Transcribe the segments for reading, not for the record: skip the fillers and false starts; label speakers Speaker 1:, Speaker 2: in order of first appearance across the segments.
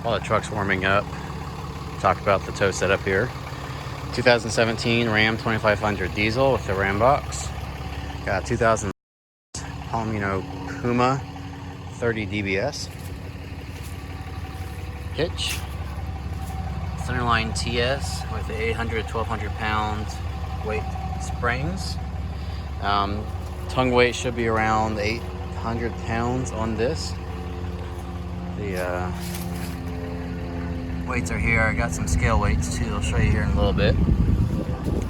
Speaker 1: While the truck's warming up, talk about the tow setup here. 2017 Ram 2500 diesel with the Ram box. Got 2000 Palomino Puma 30 dBs. Hitch. Centerline TS with the 800 to 1200 pound weight springs. Tongue weight should be around 800 pounds on this. The weights are here. I got some scale weights too. I'll show you here in a little bit.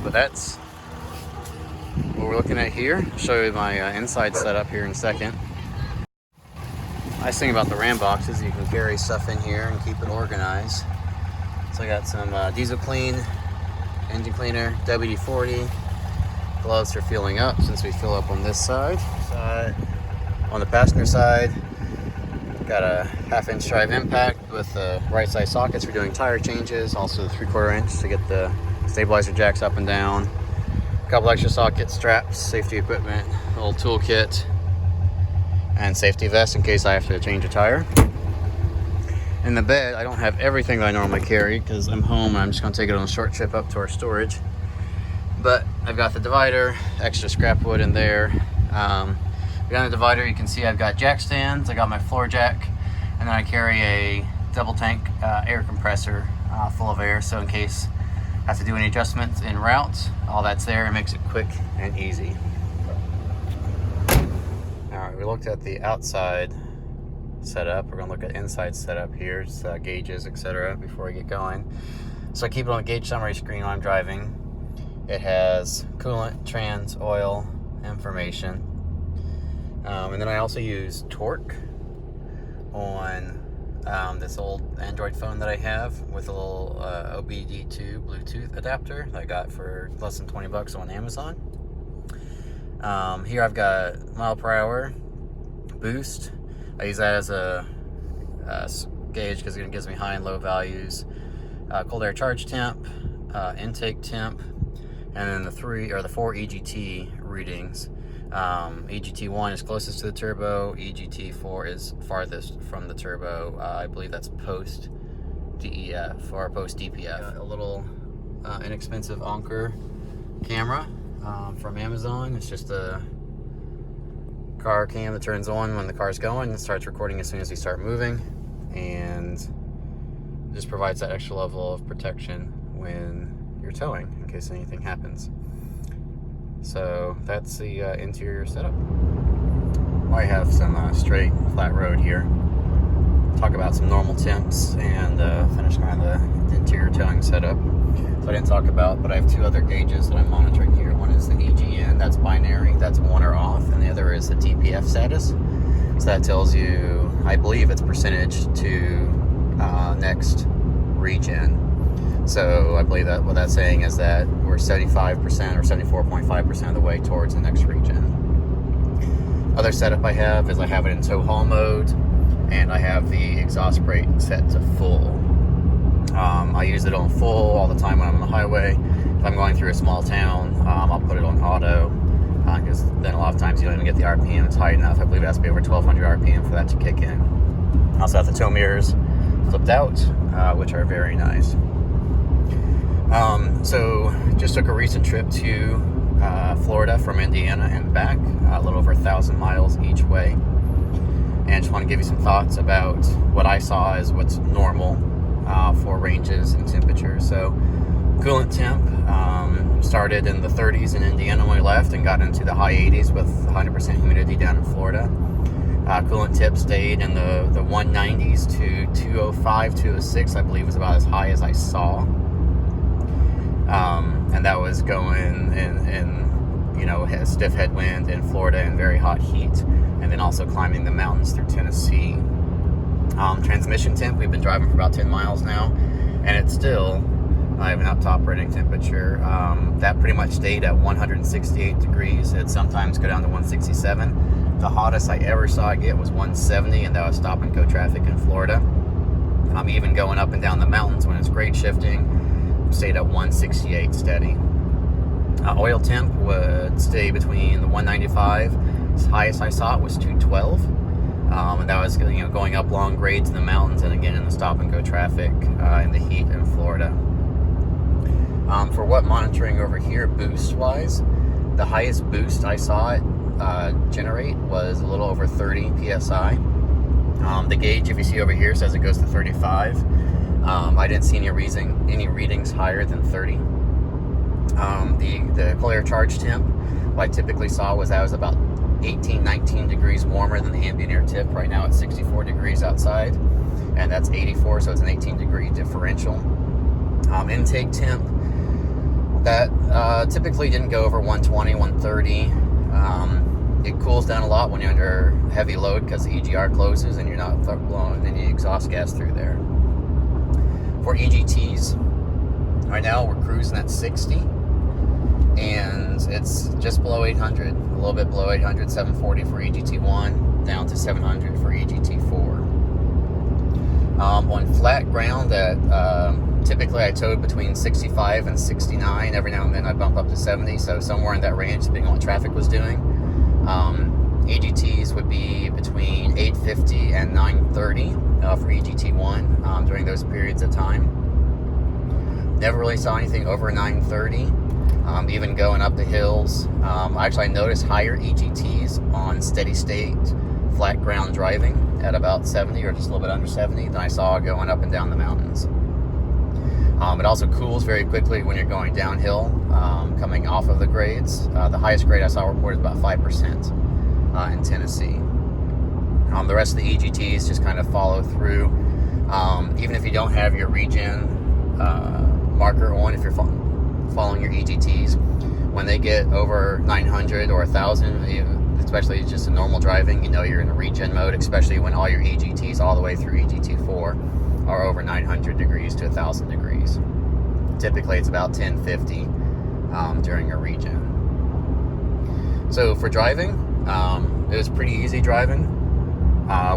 Speaker 1: But that's what we're looking at here. I'll show you my inside setup here in a second. Nice thing about the Ram box is you can carry stuff in here and keep it organized. So I got some diesel clean, engine cleaner, WD-40, gloves for fueling up since we fill up on this side. On the passenger side, got a 1/2 inch drive impact with the right side sockets for doing tire changes, also the 3/4 inch to get the stabilizer jacks up and down. A couple extra socket straps, safety equipment, a little tool kit, and safety vest in case I have to change a tire. In the bed, I don't have everything that I normally carry because I'm home and I'm just going to take it on a short trip up to our storage. But I've got the divider, extra scrap wood in there. Behind the divider, you can see I've got jack stands. I got my floor jack, and then I carry a double tank air compressor full of air. So in case I have to do any adjustments en route, all that's there. It makes it quick and easy. All right, we looked at the outside setup. We're gonna look at inside setup here, just, gauges, etc. before we get going. So I keep it on the gauge summary screen while I'm driving. It has coolant, trans, oil information. And then I also use torque on this old Android phone that I have with a little OBD2 Bluetooth adapter that I got for less than 20 bucks on Amazon. Here I've got mile per hour boost. I use that as a gauge because it gives me high and low values. Cold air charge temp, intake temp, and then the 4 EGT readings. EGT1 is closest to the turbo, EGT4 is farthest from the turbo. I believe that's post DEF or post DPF. A little inexpensive Anker camera from Amazon. It's just a car cam that turns on when the car's going and starts recording as soon as we start moving, and just provides that extra level of protection when you're towing in case anything happens. So that's the interior setup. I have some straight flat road here. Talk about some normal temps and finish kind of the interior towing setup. So I didn't talk about, but I have two other gauges that I'm monitoring here. One is the EGN, that's binary, that's on or off, and the other is the DPF status. So that tells you, I believe it's percentage to next regen. So I believe that what that's saying is that we're 75% or 74.5% of the way towards the next regen. Other setup I have is I have it in tow haul mode, and I have the exhaust brake set to full. I use it on full all the time when I'm on the highway. If I'm going through a small town, I'll put it on auto, because then a lot of times you don't even get the RPMs high enough. I believe it has to be over 1200 RPM for that to kick in. I also have the tow mirrors flipped out, which are very nice. So just took a recent trip to Florida from Indiana and back, a little over 1,000 miles each way, and just want to give you some thoughts about what I saw as what's normal for ranges and temperatures. So coolant temp started in the 30s in Indiana when we left and got into the high 80s with 100% humidity down in Florida. Coolant tip stayed in the 190s to 205, 206, I believe was about as high as I saw. And that was going in stiff headwind in Florida and very hot heat, and then also climbing the mountains through Tennessee. Transmission temp, we've been driving for about 10 miles now, and it's still, I have an up top operating temperature. That pretty much stayed at 168 degrees. It sometimes go down to 167. The hottest I ever saw it get was 170, and that was stop and go traffic in Florida. Even going up and down the mountains when it's grade shifting, stayed at 168 steady. Oil temp would stay between the 195. The highest I saw it was 212. And that was, you know, going up long grades in the mountains, and again in the stop and go traffic in the heat in Florida. For what monitoring over here, boost wise, the highest boost I saw it generate was a little over 30 psi. The gauge, if you see over here, says it goes to 35. I didn't see any readings higher than 30. The cold air charge temp, what I typically saw was that was about 18, 19 degrees warmer than the ambient air tip. Right now it's 64 degrees outside, and that's 84, so it's an 18 degree differential. Intake temp, that typically didn't go over 120, 130. It cools down a lot when you're under heavy load because the EGR closes and you're not blowing any exhaust gas through there. For EGTs, right now we're cruising at 60, and it's just below 800, a little bit below 800, 740 for EGT1, down to 700 for EGT4. On flat ground that typically I towed between 65 and 69. Every now and then I bump up to 70, so somewhere in that range, depending on what traffic was doing. EGTs would be between 850 and 930 for EGT1 during those periods of time. Never really saw anything over 930, even going up the hills. Actually, I noticed higher EGTs on steady state flat ground driving at about 70 or just a little bit under 70 than I saw going up and down the mountains. It also cools very quickly when you're going downhill, coming off of the grades. The highest grade I saw reported about 5% in Tennessee. The rest of the EGTs just kind of follow through. Even if you don't have your regen marker on, if you're following your EGTs, when they get over 900 or 1,000, especially just in normal driving, you know you're in a regen mode, especially when all your EGTs all the way through EGT4 are over 900 degrees to 1,000 degrees. Typically it's about 1050 during a regen. So for driving, it was pretty easy driving.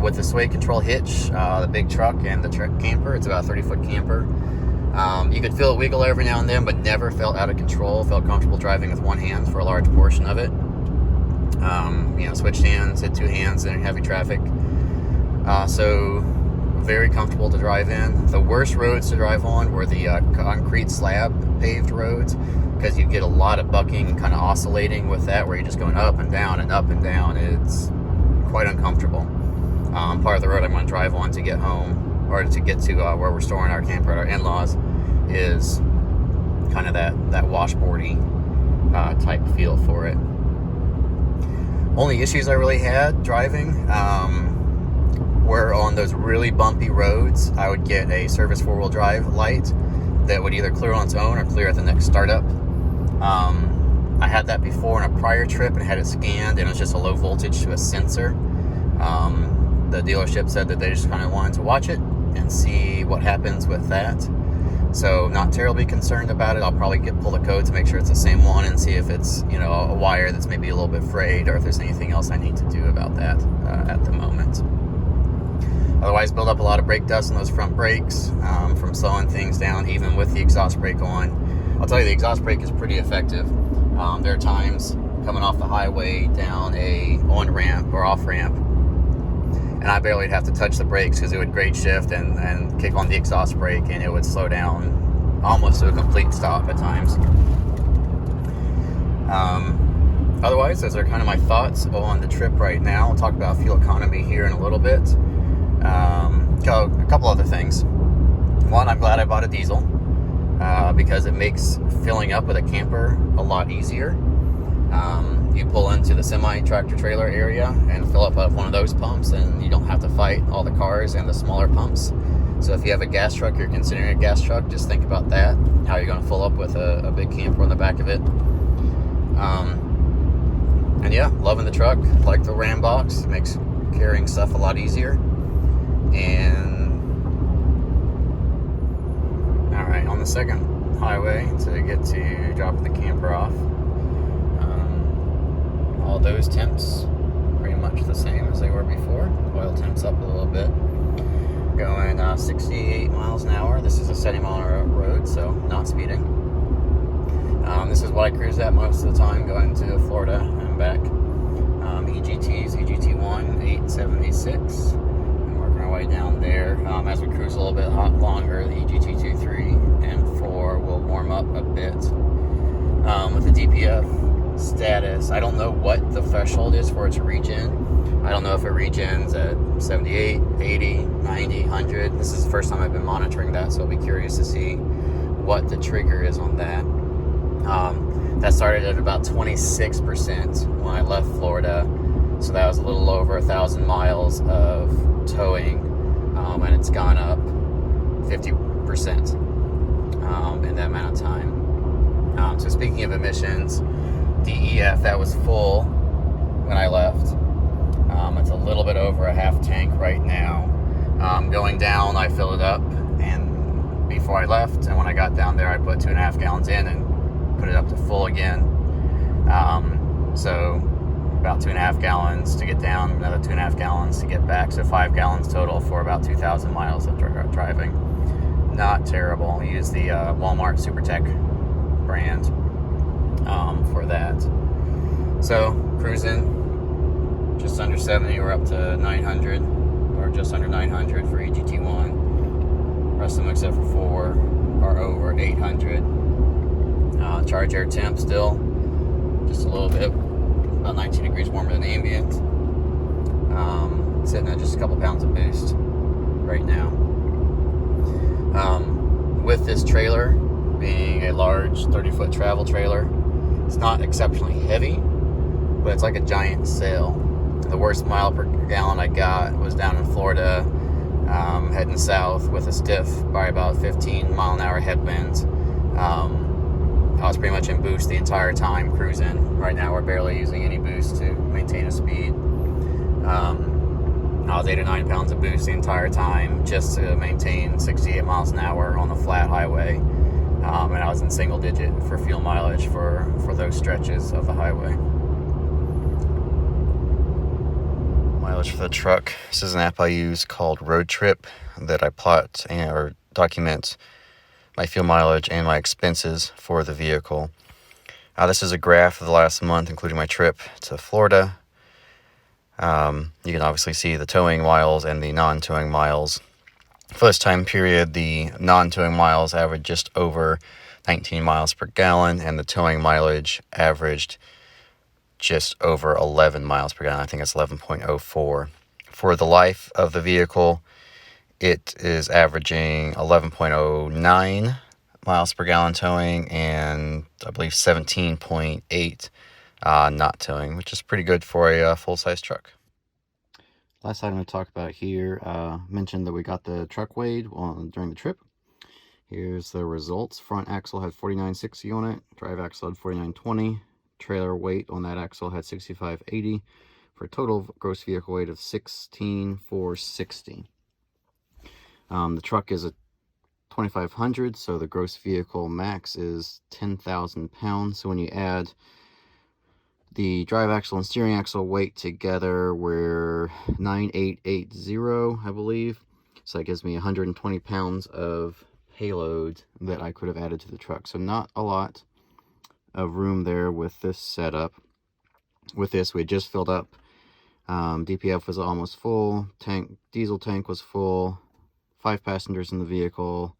Speaker 1: With the sway control hitch, the big truck and the camper, it's about a 30-foot camper. You could feel it wiggle every now and then, but never felt out of control. Felt comfortable driving with one hand for a large portion of it. Switched hands, hit two hands in heavy traffic. So very comfortable to drive in. The worst roads to drive on were the concrete slab paved roads, because you get a lot of bucking, kind of oscillating with that, where you're just going up and down and up and down. It's quite uncomfortable. Part of the road I'm going to drive on to get home, or to get to where we're storing our camper at our in-laws, is kind of that washboardy type feel for it. Only issues I really had driving were on those really bumpy roads. I would get a service four-wheel drive light that would either clear on its own or clear at the next startup. I had that before on a prior trip and had it scanned, and it was just a low voltage to a sensor. The dealership said that they just kind of wanted to watch it and see what happens with that. So not terribly concerned about it. I'll probably pull the code to make sure it's the same one and see if it's, a wire that's maybe a little bit frayed, or if there's anything else I need to do about that at the moment. Otherwise, build up a lot of brake dust on those front brakes from slowing things down, even with the exhaust brake on. I'll tell you, the exhaust brake is pretty effective. There are times coming off the highway down a on-ramp or off-ramp, and I barely have to touch the brakes because it would grade shift and kick on the exhaust brake, and it would slow down almost to a complete stop at times. Otherwise, those are kind of my thoughts on the trip right now. I'll talk about fuel economy here in a little bit. A couple other things. One, I'm glad I bought a diesel because it makes filling up with a camper a lot easier. You pull into the semi-tractor trailer area and fill up one of those pumps, and you don't have to fight all the cars and the smaller pumps. So if you have a gas truck, you're considering a gas truck, just think about that, how you're going to fill up with a big camper on the back of it. And yeah, loving the truck. Like the Ram box, it makes carrying stuff a lot easier. And alright, on the second highway to get to drop the camper off, all those temps pretty much the same as they were before. Oil temps up a little bit. Going 68 miles an hour. This is a 70-mile road, so not speeding. This is what I cruise at most of the time going to Florida and back. EGTs, EGT1, 876. And working our way down there. As we cruise a little bit longer, the EGT2, 3, and 4 will warm up a bit. With the DPF status, I don't know what the threshold is for it to regen. I don't know if it regens at 78, 80, 90, 100. This is the first time I've been monitoring that, so I'll be curious to see what the trigger is on that. That started at about 26% when I left Florida, so that was a little over 1,000 miles of towing, and it's gone up 50% in that amount of time. So speaking of emissions, DEF, that was full when I left. It's a little bit over a half tank right now. Going down, I filled it up, and before I left, and when I got down there, I put 2.5 gallons in and put it up to full again. So about 2.5 gallons to get down, another 2.5 gallons to get back, so 5 gallons total for about 2,000 miles of driving. Not terrible. We use the Walmart SuperTech brand for that. So cruising just under 70, we're up to 900, or just under 900 for EGT1. Rest of them except for 4 are over 800. Charge air temp still just a little bit, about 19 degrees warmer than ambient. Sitting at just a couple pounds of boost right now. With this trailer being a large 30-foot travel trailer, it's not exceptionally heavy, but it's like a giant sail. The worst mile per gallon I got was down in Florida, heading south with a stiff by about 15 mile an hour headwind. I was pretty much in boost the entire time cruising. Right now we're barely using any boost to maintain a speed. I was 8 or 9 pounds of boost the entire time just to maintain 68 miles an hour on the flat highway. And I was in single digit for fuel mileage for those stretches of the highway. Mileage for the truck. This is an app I use called Road Trip that I plot or document my fuel mileage and my expenses for the vehicle. This is a graph of the last month, including my trip to Florida. You can obviously see the towing miles and the non-towing miles. For this time period, the non-towing miles averaged just over 19 miles per gallon, and the towing mileage averaged just over 11 miles per gallon. I think it's 11.04. For the life of the vehicle, it is averaging 11.09 miles per gallon towing, and I believe 17.8 not towing, which is pretty good for a full-size truck. Last item to talk about here, mentioned that we got the truck weighed during the trip. Here's the results. Front axle had 49.60 on it, drive axle had 49.20, trailer weight on that axle had 65.80, for a total gross vehicle weight of 16,460. The truck is a 2,500, so the gross vehicle max is 10,000 pounds. So when you add the drive axle and steering axle weight together, we're 9,880, I believe. So that gives me 120 pounds of payload that I could have added to the truck. So not a lot of room there with this setup. With this, we had just filled up. DPF was almost full. Diesel tank was full. 5 passengers in the vehicle.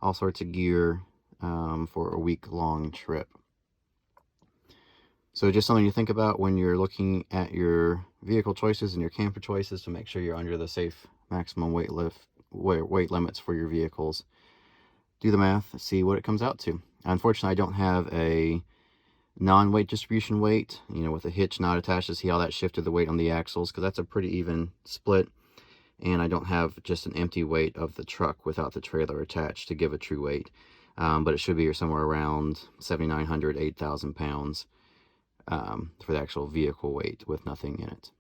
Speaker 1: All sorts of gear for a week-long trip. So just something to think about when you're looking at your vehicle choices and your camper choices, to make sure you're under the safe maximum weight limits for your vehicles. Do the math, see what it comes out to. Unfortunately, I don't have a non-weight distribution weight, with a hitch not attached, to see how that shifted the weight on the axles, because that's a pretty even split. And I don't have just an empty weight of the truck without the trailer attached to give a true weight. But it should be somewhere around 7,900, 8,000 pounds for the actual vehicle weight with nothing in it.